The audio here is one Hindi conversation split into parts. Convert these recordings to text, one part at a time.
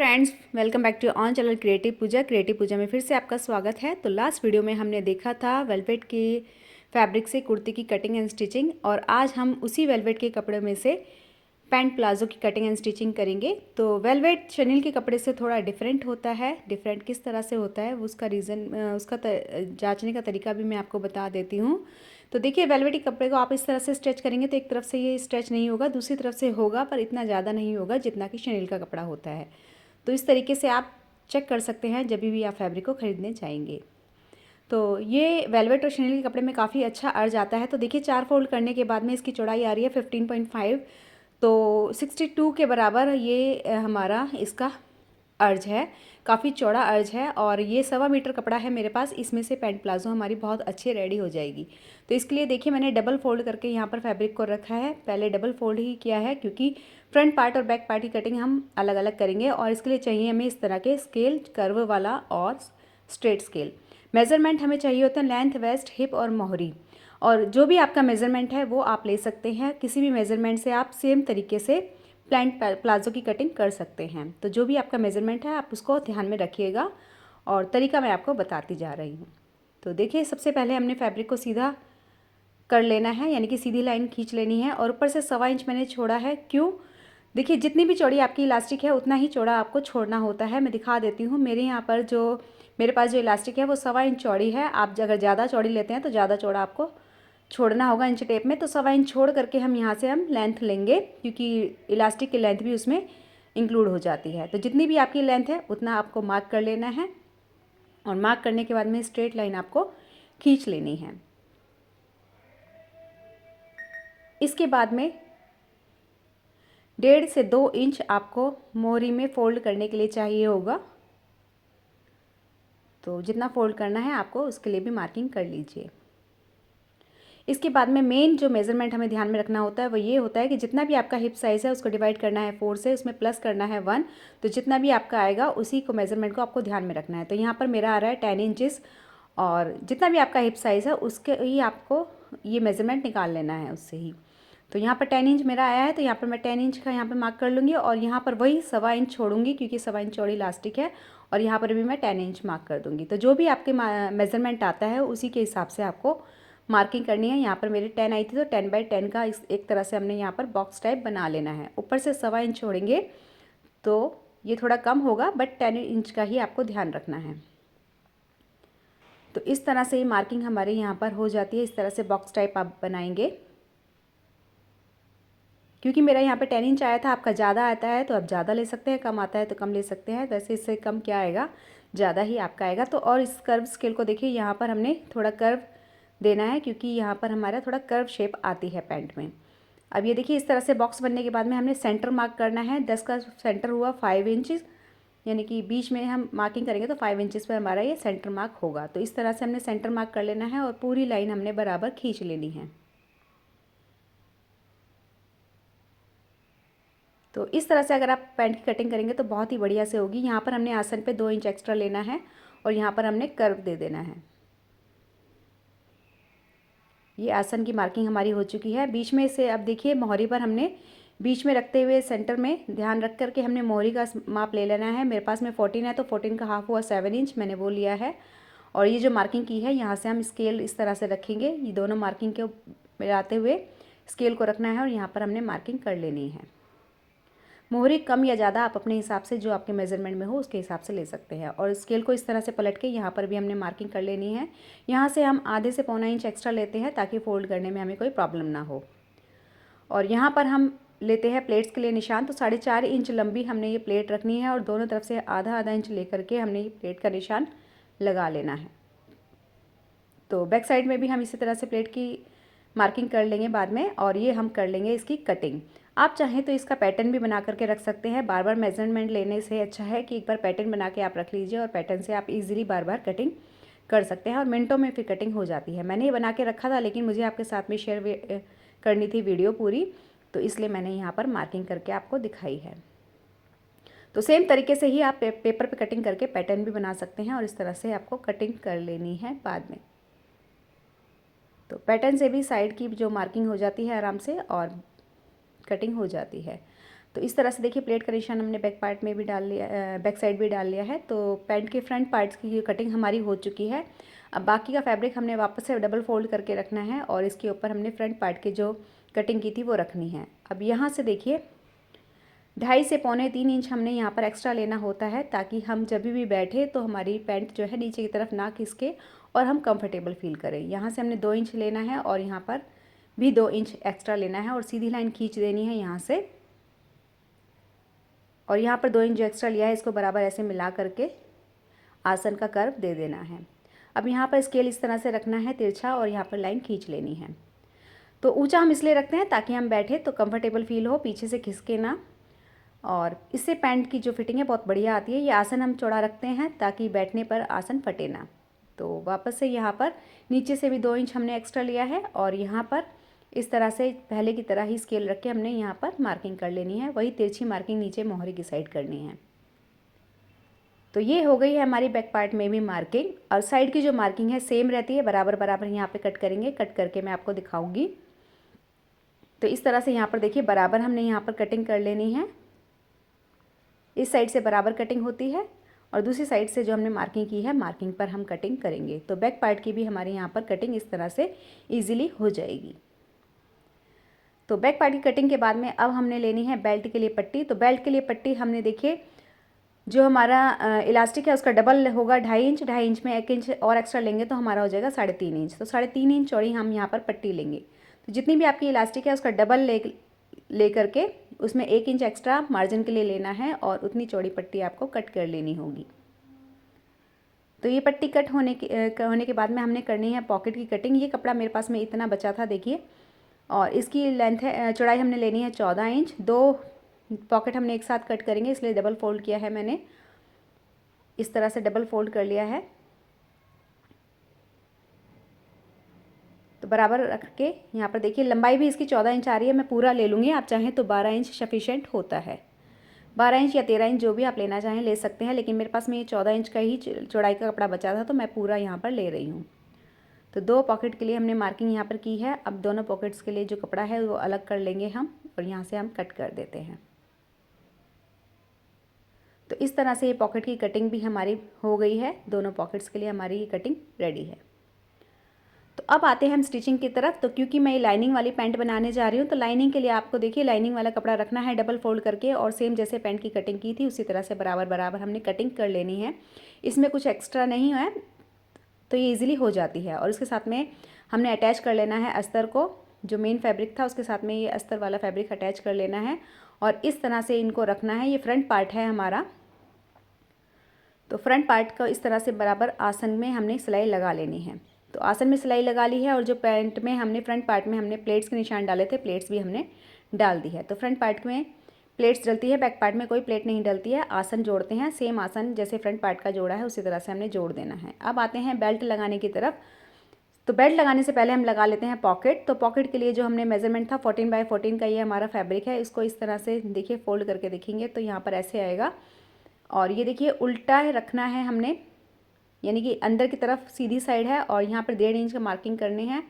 Friends, welcome back to on channel creative Pooja में फिर से आपका स्वागत है। तो लास्ट वीडियो में हमने देखा था वेलवेट की फैब्रिक से कुर्ती की कटिंग एंड स्टिचिंग, और आज हम उसी वेलवेट के कपड़े में से पैंट प्लाजो की कटिंग एंड स्टिचिंग करेंगे। तो वेलवेट शनील के कपड़े से थोड़ा डिफरेंट होता है। डिफरेंट किस तरह से होता है उसका रीज़न, उसका जांचने का तरीका भी मैं आपको बता देती हूँ। तो देखिए, वेलवेट के कपड़े को आप इस तरह से स्ट्रेच करेंगे तो एक तरफ से ये स्ट्रेच नहीं होगा, दूसरी तरफ से होगा, पर इतना ज़्यादा नहीं होगा जितना कि शनील का कपड़ा होता है। तो इस तरीके से आप चेक कर सकते हैं जब भी आप फैब्रिक को ख़रीदने जाएंगे। तो ये वेलवेट और शनील के कपड़े में काफ़ी अच्छा अर्ज आता है। तो देखिए, 4 फोल्ड करने के बाद में इसकी चौड़ाई आ रही है 15.5, तो 62 के बराबर ये हमारा इसका अर्ज है। काफ़ी चौड़ा अर्ज है और ये 1.25 मीटर कपड़ा है मेरे पास। इसमें से पैंट प्लाजो हमारी बहुत अच्छी रेडी हो जाएगी। तो इसके लिए देखिए, मैंने डबल फोल्ड करके यहाँ पर फैब्रिक को रखा है। पहले डबल फोल्ड ही किया है क्योंकि फ्रंट पार्ट और बैक पार्ट की कटिंग हम अलग अलग करेंगे, और इसके लिए चाहिए हमें इस तरह के स्केल, कर्व वाला और स्ट्रेट स्केल। मेज़रमेंट हमें चाहिए होता है लेंथ, वेस्ट, हिप और मोहरी, और जो भी आपका मेज़रमेंट है वो आप ले सकते हैं। किसी भी मेज़रमेंट से आप सेम तरीके से पैंट प्लाजो की कटिंग कर सकते हैं। तो जो भी आपका मेज़रमेंट है आप उसको ध्यान में रखिएगा, और तरीका मैं आपको बताती जा रही हूँ। तो देखिए, सबसे पहले हमने फैब्रिक को सीधा कर लेना है, यानी कि सीधी लाइन खींच लेनी है, और ऊपर से 1.25 इंच मैंने छोड़ा है। क्यों? देखिए, जितनी भी चौड़ी आपकी इलास्टिक है उतना ही चौड़ा आपको छोड़ना होता है। मैं दिखा देती हूँ। मेरे पास जो इलास्टिक है वो 1.25 इंच चौड़ी है। आप अगर ज़्यादा चौड़ी लेते हैं तो ज़्यादा चौड़ा आपको छोड़ना होगा इंच टेप में। तो 1.25 इंच छोड़ करके हम यहाँ से लेंथ लेंगे, क्योंकि इलास्टिक की लेंथ भी उसमें इंक्लूड हो जाती है। तो जितनी भी आपकी लेंथ है उतना आपको मार्क कर लेना है, और मार्क करने के बाद में स्ट्रेट लाइन आपको खींच लेनी है। इसके बाद में 1.5 से 2 इंच आपको मोहरी में फोल्ड करने के लिए चाहिए होगा। तो जितना फोल्ड करना है आपको उसके लिए भी मार्किंग कर लीजिए। इसके बाद में मेन जो मेज़रमेंट हमें ध्यान में रखना होता है वो ये होता है कि जितना भी आपका हिप साइज़ है उसको डिवाइड करना है 4 से, उसमें प्लस करना है 1। तो जितना भी आपका आएगा उसी को मेज़रमेंट को आपको ध्यान में रखना है। तो यहाँ पर मेरा आ रहा है 10 इंचेस, और जितना भी आपका हिप साइज़ है उसके ही आपको ये मेज़रमेंट निकाल लेना है उससे ही। तो यहाँ पर 10 इंच मेरा आया है, तो यहाँ पर मैं 10 इंच का यहाँ पर मार्क कर लूँगी, और यहाँ पर वही 1.25 इंच छोड़ूंगी क्योंकि 1.25 इंच चौड़ी इलास्टिक है, और यहाँ पर भी मैं 10 इंच मार्क कर दूँगी। तो जो भी आपके मेज़रमेंट आता है उसी के हिसाब से आपको मार्किंग करनी है। यहाँ पर मेरी 10 आई थी तो 10x10 का एक तरह से हमने यहाँ पर बॉक्स टाइप बना लेना है। ऊपर से 1.25 इंच छोड़ेंगे तो ये थोड़ा कम होगा, बट 10 इंच का ही आपको ध्यान रखना है। तो इस तरह से ये मार्किंग हमारे यहाँ पर हो जाती है। इस तरह से बॉक्स टाइप आप बनाएंगे। क्योंकि मेरा यहाँ पे 10 इंच आया था, आपका ज़्यादा आता है तो आप ज़्यादा ले सकते हैं, कम आता है तो कम ले सकते हैं। वैसे इससे कम क्या आएगा, ज़्यादा ही आपका आएगा। तो और इस कर्व स्केल को देखिए, यहाँ पर हमने थोड़ा कर्व देना है क्योंकि यहाँ पर हमारा थोड़ा कर्व शेप आती है पैंट में। अब ये देखिए, इस तरह से बॉक्स बनने के बाद में हमने सेंटर मार्क करना है। 10 का सेंटर हुआ 5 इंचज़, यानी कि बीच में हम मार्किंग करेंगे तो 5 इंचज़ पर हमारा ये सेंटर मार्क होगा। तो इस तरह से हमने सेंटर मार्क कर लेना है, और पूरी लाइन हमने बराबर खींच लेनी है। तो इस तरह से अगर आप पैंट की कटिंग करेंगे तो बहुत ही बढ़िया से होगी। यहाँ पर हमने आसन पे 2 इंच एक्स्ट्रा लेना है, और यहाँ पर हमने कर्व दे देना है। ये आसन की मार्किंग हमारी हो चुकी है। बीच में से अब देखिए, मोहरी पर हमने बीच में रखते हुए सेंटर में ध्यान रख करके हमने मोहरी का माप ले लेना है। मेरे पास में 14 है तो 14 का हाफ हुआ 7 इंच, मैंने वो लिया है। और ये जो मार्किंग की है यहाँ से हम स्केल इस तरह से रखेंगे। ये दोनों मार्किंग के मिलाते हुए स्केल को रखना है, और यहाँ पर हमने मार्किंग कर लेनी है। मोहरी कम या ज़्यादा आप अपने हिसाब से, जो आपके मेज़रमेंट में हो उसके हिसाब से ले सकते हैं। और स्केल को इस तरह से पलट के यहाँ पर भी हमने मार्किंग कर लेनी है। यहाँ से हम आधे से 1.25 इंच एक्स्ट्रा लेते हैं ताकि फोल्ड करने में हमें कोई प्रॉब्लम ना हो। और यहाँ पर हम लेते हैं प्लेट्स के लिए निशान। तो 4.5 इंच लंबी हमने ये प्लेट रखनी है, और दोनों तरफ से आधा आधा इंच लेकर के हमने ये प्लेट का निशान लगा लेना है। तो बैक साइड में भी हम इसी तरह से प्लेट की मार्किंग कर लेंगे बाद में, और ये हम कर लेंगे इसकी कटिंग। आप चाहें तो इसका पैटर्न भी बना करके रख सकते हैं। बार बार मेजरमेंट लेने से अच्छा है कि एक बार पैटर्न बना के आप रख लीजिए, और पैटर्न से आप इजीली बार बार कटिंग कर सकते हैं, और मिनटों में फिर कटिंग हो जाती है। मैंने ये बना के रखा था, लेकिन मुझे आपके साथ में शेयर करनी थी वीडियो पूरी, तो इसलिए मैंने यहाँ पर मार्किंग करके आपको दिखाई है। तो सेम तरीके से ही आप पेपर पे कटिंग करके पैटर्न भी बना सकते हैं, और इस तरह से आपको कटिंग कर लेनी है बाद में। तो पैटर्न से भी साइड की जो मार्किंग हो जाती है आराम से, और कटिंग हो जाती है। तो इस तरह से देखिए प्लेट का निशान हमने बैक पार्ट में भी डाल लिया, बैक साइड भी डाल लिया है। तो पैंट के फ्रंट पार्ट्स की कटिंग हमारी हो चुकी है। अब बाकी का फैब्रिक हमने वापस से डबल फोल्ड करके रखना है और इसके ऊपर हमने फ्रंट पार्ट की जो कटिंग की थी वो रखनी है। अब यहाँ से देखिए 2.5 से 3.25 इंच हमने यहाँ पर एक्स्ट्रा लेना होता है, ताकि हम जब भी बैठे तो हमारी पैंट जो है नीचे की तरफ ना खिसके और हम कंफर्टेबल फील करें। यहाँ से हमने 2 इंच लेना है और यहाँ पर भी 2 इंच एक्स्ट्रा लेना है और सीधी लाइन खींच देनी है यहाँ से। और यहाँ पर 2 इंच जो एक्स्ट्रा लिया है इसको बराबर ऐसे मिला करके आसन का कर्व दे देना है। अब यहाँ पर स्केल इस तरह से रखना है तिरछा और यहाँ पर लाइन खींच लेनी है। तो ऊंचा हम इसलिए रखते हैं ताकि हम बैठे तो कंफर्टेबल फील हो, पीछे से खिसके ना। और इससे पैंट की जो फिटिंग है बहुत बढ़िया आती है। ये आसन हम चौड़ा रखते हैं ताकि बैठने पर आसन फटे ना। तो वापस से यहाँ पर नीचे से भी 2 इंच हमने एक्स्ट्रा लिया है और यहाँ पर इस तरह से पहले की तरह ही स्केल रख के हमने यहाँ पर मार्किंग कर लेनी है। वही तिरछी मार्किंग नीचे मोहरी की साइड करनी है। तो ये हो गई है हमारी बैक पार्ट में भी मार्किंग। और साइड की जो मार्किंग है सेम रहती है, बराबर बराबर यहाँ पे कट करेंगे। कट करके मैं आपको दिखाऊंगी। तो इस तरह से यहाँ पर देखिए बराबर हमने यहाँ पर कटिंग कर लेनी है। इस साइड से बराबर कटिंग होती है और दूसरी साइड से जो हमने मार्किंग की है मार्किंग पर हम कटिंग करेंगे। तो बैक पार्ट की भी हमारे यहाँ पर कटिंग इस तरह से ईजिली हो जाएगी। तो बैक पार्ट की कटिंग के बाद में अब हमने लेनी है बेल्ट के लिए पट्टी। तो बेल्ट के लिए पट्टी हमने देखिए जो हमारा इलास्टिक है उसका डबल होगा 2.5 इंच। 2.5 इंच में 1 इंच और एक्स्ट्रा लेंगे तो हमारा हो जाएगा 3.5 इंच। तो 3.5 इंच चौड़ी हम यहाँ पर पट्टी लेंगे। तो जितनी भी आपकी इलास्टिक है उसका डबल ले करके उसमें 1 इंच एक्स्ट्रा मार्जिन के लिए लेना है और उतनी चौड़ी पट्टी आपको कट कर लेनी होगी। तो ये पट्टी कट होने के बाद में हमने करनी है पॉकेट की कटिंग। ये कपड़ा मेरे पास में इतना बचा था देखिए, और इसकी लेंथ है चौड़ाई हमने लेनी है 14 इंच। 2 पॉकेट हमने एक साथ कट करेंगे इसलिए डबल फोल्ड किया है मैंने। इस तरह से डबल फोल्ड कर लिया है। तो बराबर रख के यहाँ पर देखिए लंबाई भी इसकी 14 इंच आ रही है। मैं पूरा ले लूँगी, आप चाहें तो 12 इंच सफिशेंट होता है। 12 इंच या 13 इंच जो भी आप लेना चाहें ले सकते हैं, लेकिन मेरे पास में ये 14 इंच का ही चौड़ाई का कपड़ा बचा था तो मैं पूरा यहाँ पर ले रही हूँ। तो 2 पॉकेट के लिए हमने मार्किंग यहाँ पर की है। अब दोनों पॉकेट्स के लिए जो कपड़ा है वो अलग कर लेंगे हम और यहाँ से हम कट कर देते हैं। तो इस तरह से ये पॉकेट की कटिंग भी हमारी हो गई है। दोनों पॉकेट्स के लिए हमारी ये कटिंग रेडी है। तो अब आते हैं हम स्टिचिंग की तरफ। तो क्योंकि मैं ये लाइनिंग वाली पैंट बनाने जा रही हूँ तो लाइनिंग के लिए आपको देखिए लाइनिंग वाला कपड़ा रखना है डबल फोल्ड करके और सेम जैसे पैंट की कटिंग की थी उसी तरह से बराबर बराबर हमने कटिंग कर लेनी है। इसमें कुछ एक्स्ट्रा नहीं है तो ये ईजिली हो जाती है। और इसके साथ में हमने अटैच कर लेना है अस्तर को। जो मेन फैब्रिक था उसके साथ में ये अस्तर वाला फैब्रिक अटैच कर लेना है और इस तरह से इनको रखना है। ये फ्रंट पार्ट है हमारा। तो फ्रंट पार्ट को इस तरह से बराबर आसन में हमने सिलाई लगा लेनी है। तो आसन में सिलाई लगा ली है और जो पैंट में हमने फ्रंट पार्ट में हमने प्लेट्स के निशान डाले थे, प्लेट्स भी हमने डाल दी है। तो फ्रंट पार्ट में प्लेट्स डलती है, बैक पार्ट में कोई प्लेट नहीं डलती है। आसन जोड़ते हैं, सेम आसन जैसे फ्रंट पार्ट का जोड़ा है उसी तरह से हमने जोड़ देना है। अब आते हैं बेल्ट लगाने की तरफ। तो बेल्ट लगाने से पहले हम लगा लेते हैं पॉकेट। तो पॉकेट के लिए जो हमने मेजरमेंट था 14 बाय 14 का ये हमारा फैब्रिक है। इसको इस तरह से देखिए फोल्ड करके देखेंगे तो यहाँ पर ऐसे आएगा और ये देखिए उल्टा रखना है हमने, यानी कि अंदर की तरफ सीधी साइड है और यहाँ पर 1.5 इंच का मार्किंग करनी है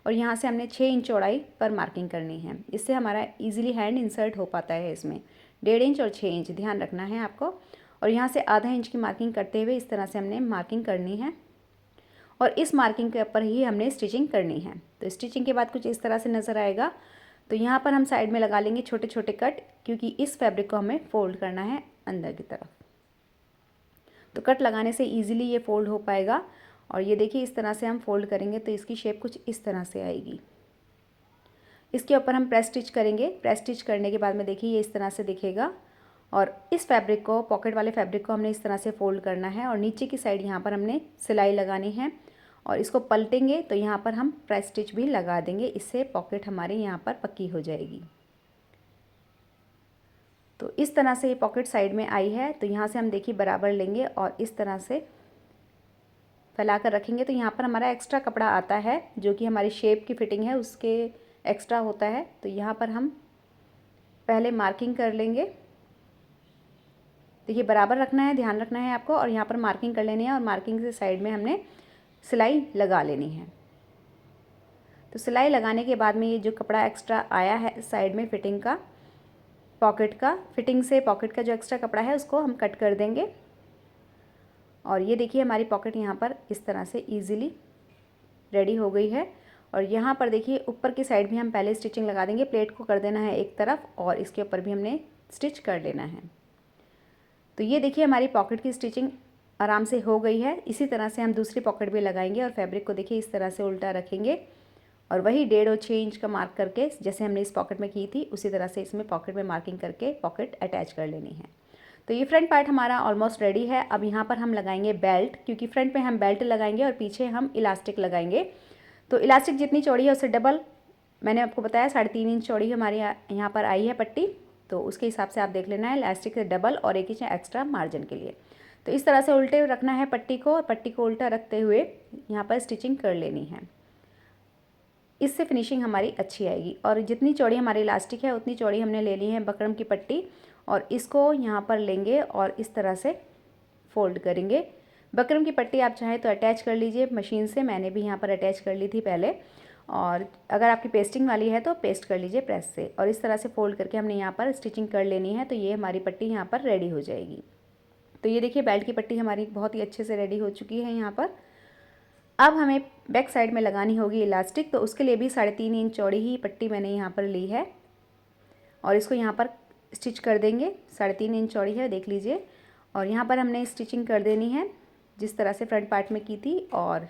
और यहाँ से हमने 6 इंच चौड़ाई पर मार्किंग करनी है। इससे हमारा इजीली हैंड इंसर्ट हो पाता है इसमें। 1.5 इंच और 6 इंच ध्यान रखना है आपको। और यहाँ से आधा इंच की मार्किंग करते हुए इस तरह से हमने मार्किंग करनी है और इस मार्किंग के ऊपर ही हमने स्टिचिंग करनी है। तो स्टिचिंग के बाद कुछ इस तरह से नज़र आएगा। तो यहाँ पर हम साइड में लगा लेंगे छोटे छोटे कट, क्योंकि इस फैब्रिक को हमें फोल्ड करना है अंदर की तरफ। तो कट लगाने से इजीली ये फोल्ड हो पाएगा। और ये देखिए इस तरह से हम फोल्ड करेंगे तो इसकी शेप कुछ इस तरह से आएगी। इसके ऊपर हम प्रेस स्टिच करेंगे। प्रेस स्टिच करने के बाद में देखिए ये इस तरह से दिखेगा। और इस फैब्रिक को, पॉकेट वाले फैब्रिक को हमने इस तरह से फोल्ड करना है और नीचे की साइड यहाँ पर हमने सिलाई लगानी है और इसको पलटेंगे तो यहाँ पर हम प्रेस स्टिच भी लगा देंगे। इससे पॉकेट हमारी यहाँ पर पक्की हो जाएगी। तो इस तरह से ये पॉकेट साइड में आई है। तो यहाँ से हम देखिए बराबर लेंगे और इस तरह से फैला कर रखेंगे। तो यहाँ पर हमारा एक्स्ट्रा कपड़ा आता है जो कि हमारी शेप की फिटिंग है उसके एक्स्ट्रा होता है। तो यहाँ पर हम पहले मार्किंग कर लेंगे। देखिए बराबर रखना है, ध्यान रखना है आपको। और यहाँ पर मार्किंग कर लेनी है और मार्किंग से साइड में हमने सिलाई लगा लेनी है। तो सिलाई लगाने के बाद में ये जो कपड़ा एक्स्ट्रा आया है साइड में फिटिंग का, पॉकेट का, फिटिंग से पॉकेट का जो एक्स्ट्रा कपड़ा है उसको हम कट कर देंगे। और ये देखिए हमारी पॉकेट यहाँ पर इस तरह से ईज़िली रेडी हो गई है। और यहाँ पर देखिए ऊपर की साइड भी हम पहले स्टिचिंग लगा देंगे। प्लेट को कर देना है एक तरफ और इसके ऊपर भी हमने स्टिच कर लेना है। तो ये देखिए हमारी पॉकेट की स्टिचिंग आराम से हो गई है। इसी तरह से हम दूसरी पॉकेट भी लगाएंगे और फैब्रिक को देखिए इस तरह से उल्टा रखेंगे और वही 1.5 और 6 इंच का मार्क करके जैसे हमने इस पॉकेट में की थी उसी तरह से इसमें पॉकेट में मार्किंग करके पॉकेट अटैच कर लेनी है। तो ये फ्रंट पार्ट हमारा ऑलमोस्ट रेडी है। अब यहाँ पर हम लगाएंगे बेल्ट, क्योंकि फ्रंट में हम बेल्ट लगाएंगे और पीछे हम इलास्टिक लगाएंगे। तो इलास्टिक जितनी चौड़ी है उससे डबल, मैंने आपको बताया 3.5 इंच चौड़ी हमारी यहाँ पर आई है पट्टी, तो उसके हिसाब से आप देख लेना है इलास्टिक से डबल और 1 इंच एक्स्ट्रा मार्जिन के लिए। तो इस तरह से उल्टे रखना है पट्टी को और पट्टी को उल्टा रखते हुए यहाँ पर स्टिचिंग कर लेनी है। इससे फिनिशिंग हमारी अच्छी आएगी। और जितनी चौड़ी हमारी इलास्टिक है उतनी चौड़ी हमने ले ली है बकरम की पट्टी और इसको यहाँ पर लेंगे और इस तरह से फोल्ड करेंगे। बकरम की पट्टी आप चाहें तो अटैच कर लीजिए मशीन से, मैंने भी यहाँ पर अटैच कर ली थी पहले, और अगर आपकी पेस्टिंग वाली है तो पेस्ट कर लीजिए प्रेस से। और इस तरह से फोल्ड करके हमने यहाँ पर स्टिचिंग कर लेनी है। तो ये हमारी पट्टी यहाँ पर रेडी हो जाएगी। तो ये देखिए बेल्ट की पट्टी हमारी बहुत ही अच्छे से रेडी हो चुकी है यहाँ पर। अब हमें बैक साइड में लगानी होगी इलास्टिक, तो उसके लिए भी 3.5 इंच चौड़ी ही पट्टी मैंने यहाँ पर ली है और इसको यहाँ पर स्टिच कर देंगे। 3.5 इंच चौड़ी है, देख लीजिए। और यहाँ पर हमने स्टिचिंग कर देनी है जिस तरह से फ्रंट पार्ट में की थी और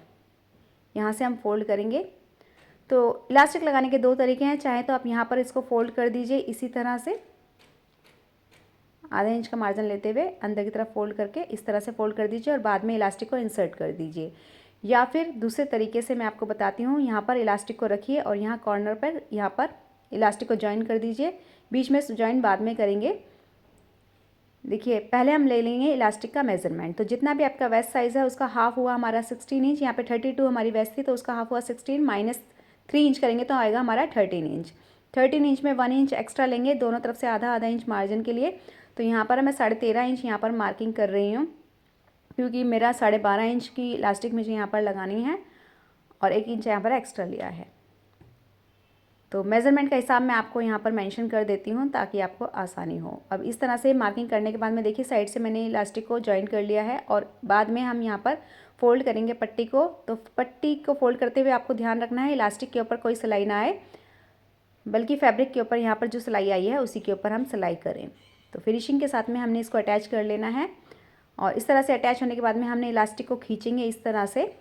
यहाँ से हम फोल्ड करेंगे। तो इलास्टिक लगाने के 2 तरीके हैं, चाहे तो आप यहाँ पर इसको फोल्ड कर दीजिए इसी तरह से आधा इंच का मार्जिन लेते हुए अंदर की तरफ फोल्ड करके इस तरह से फोल्ड कर दीजिए और बाद में इलास्टिक को इंसर्ट कर दीजिए। या फिर दूसरे तरीके से मैं आपको बताती हूँ, यहाँ पर इलास्टिक को रखिए और यहाँ कॉर्नर पर यहाँ पर इलास्टिक को जॉइन कर दीजिए, बीच में जॉइन बाद में करेंगे। देखिए पहले हम ले लेंगे इलास्टिक का मेजरमेंट। तो जितना भी आपका वेस्ट साइज़ है उसका हाफ हुआ हमारा 16 इंच, यहाँ पे 32 हमारी वेस्ट थी तो उसका हाफ हुआ 16 माइनस 3 इंच करेंगे तो आएगा हमारा 13 इंच। 13 इंच में 1 इंच एक्स्ट्रा लेंगे दोनों तरफ से आधा आधा इंच मार्जिन के लिए। तो यहाँ पर मैं 13.5 इंच यहाँ पर मार्किंग कर रही हूँ क्योंकि मेरा 12.5 इंच की इलास्टिक मुझे यहाँ पर लगानी है और 1 इंच यहाँ पर एक्स्ट्रा लिया है। तो मेज़रमेंट का हिसाब मैं आपको यहाँ पर मेंशन कर देती हूँ ताकि आपको आसानी हो। अब इस तरह से मार्किंग करने के बाद में देखिए साइड से मैंने इलास्टिक को जॉइन कर लिया है और बाद में हम यहाँ पर फोल्ड करेंगे पट्टी को। तो पट्टी को फोल्ड करते हुए आपको ध्यान रखना है इलास्टिक के ऊपर कोई सिलाई ना आए, बल्कि फैब्रिक के ऊपर यहाँ पर जो सिलाई आई है उसी के ऊपर हम सिलाई करें। तो फिनिशिंग के साथ में हमने इसको अटैच कर लेना है और इस तरह से अटैच होने के बाद में हमने इलास्टिक को खींचेंगे इस तरह से।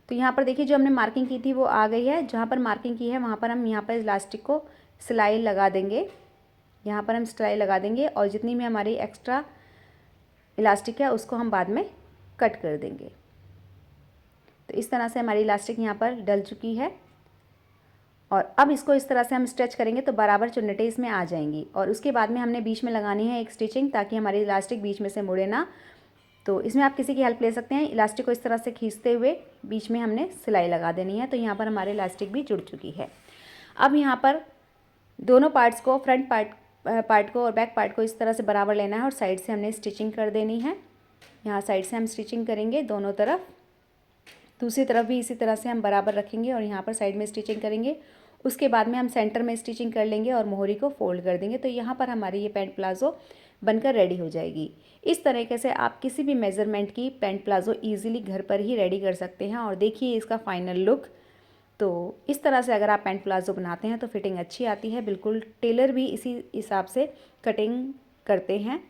तो यहाँ पर देखिए जो हमने मार्किंग की थी वो आ गई है। जहाँ पर मार्किंग की है वहाँ पर हम यहाँ पर इलास्टिक को सिलाई लगा देंगे, यहाँ पर हम सिलाई लगा देंगे और जितनी भी हमारी एक्स्ट्रा इलास्टिक है उसको हम बाद में कट कर देंगे। तो इस तरह से हमारी इलास्टिक यहाँ पर डल चुकी है और अब इसको इस तरह से हम स्ट्रेच करेंगे तो बराबर चुन्नटें इसमें आ जाएंगी। और उसके बाद में हमने बीच में लगानी है एक स्टिचिंग ताकि हमारी इलास्टिक बीच में से मुड़े ना। तो इसमें आप किसी की हेल्प ले सकते हैं। इलास्टिक को इस तरह से खींचते हुए बीच में हमने सिलाई लगा देनी है। तो यहाँ पर हमारे इलास्टिक भी जुड़ चुकी है। अब यहाँ पर दोनों पार्ट्स को, फ्रंट पार्ट को और बैक पार्ट को इस तरह से बराबर लेना है और साइड से हमने स्टिचिंग कर देनी है। यहाँ साइड से हम स्टिचिंग करेंगे दोनों तरफ, दूसरी तरफ भी इसी तरह से हम बराबर रखेंगे और यहाँ पर साइड में स्टिचिंग करेंगे। उसके बाद में हम सेंटर में स्टिचिंग कर लेंगे और मोहरी को फोल्ड कर देंगे। तो यहाँ पर हमारी ये पैंट प्लाज़ो बनकर रेडी हो जाएगी। इस तरीके से आप किसी भी मेज़रमेंट की पैंट प्लाज़ो इजीली घर पर ही रेडी कर सकते हैं। और देखिए इसका फाइनल लुक। तो इस तरह से अगर आप पैंट प्लाज़ो बनाते हैं तो फिटिंग अच्छी आती है, बिल्कुल टेलर भी इसी हिसाब से कटिंग करते हैं।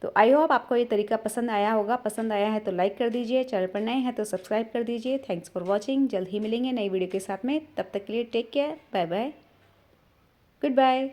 तो आई होप आपको ये तरीका पसंद आया होगा। पसंद आया है तो लाइक कर दीजिए, चैनल पर नए हैं तो सब्सक्राइब कर दीजिए। Thanks for watching. जल्द ही मिलेंगे नई वीडियो के साथ में, तब तक के लिए take care, bye bye, good bye.